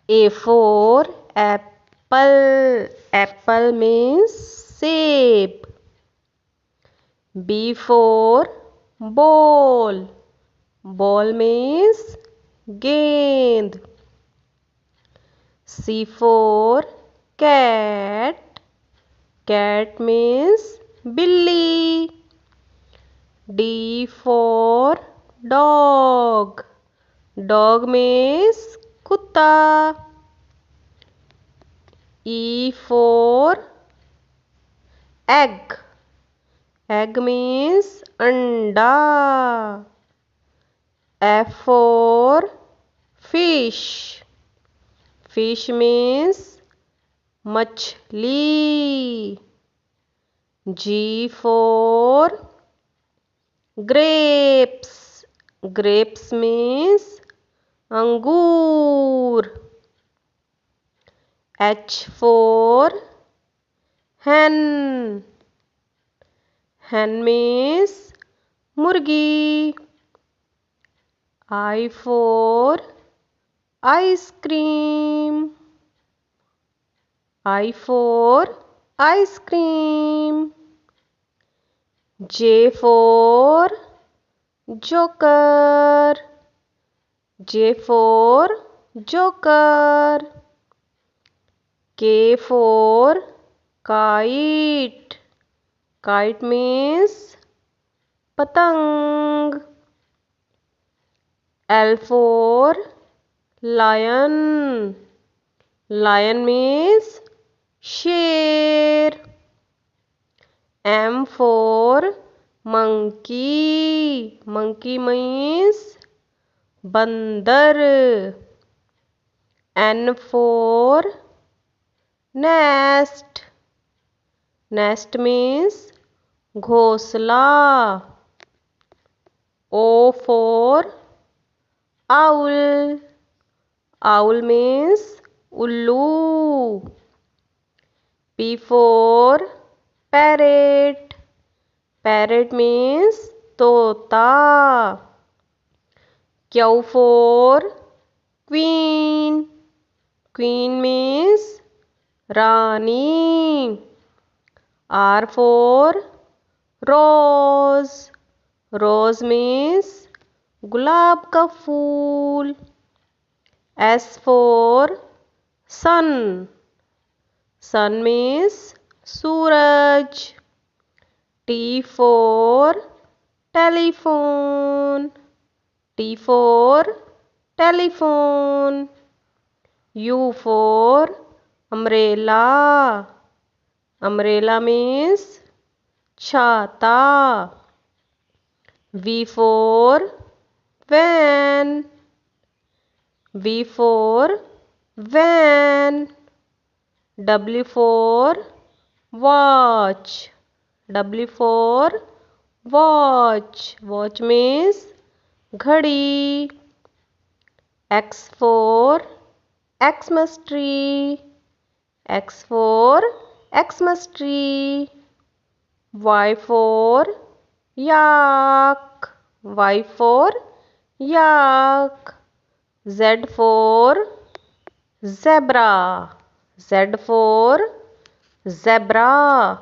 A for apple. Apple means shape. B for ball. Ball means गेंद. C for cat. Cat means बिल्ली. D for dog. Dog means कुत्ता. E for egg. Egg means अंडा. F for fish. Fish means मछली. G for grapes. Grapes means अंगूर. H for hen. Hen means मुर्गी. I for ice cream. I for ice cream. J for joker. J for joker. K for kite. Kite means पतंग. L for lion. Lion means शेर. M for monkey. Monkey means बंदर. N for nest. Nest means घोंसला. O for owl. Owl means उल्लू. P for parrot. Parrot means तोता. Q for queen. Queen means Rani. R for rose. Rose means गुलाब का फूल. S for sun. Sun means Suraj. T for telephone. T for telephone. U for umbrella. Umbrella means छाता. V for van. V for van. W for watch. W for watch. Watch means घड़ी. X for Xmas tree. X for Xmas tree. Y for yak. Y for yak. Z for zebra. Z for zebra.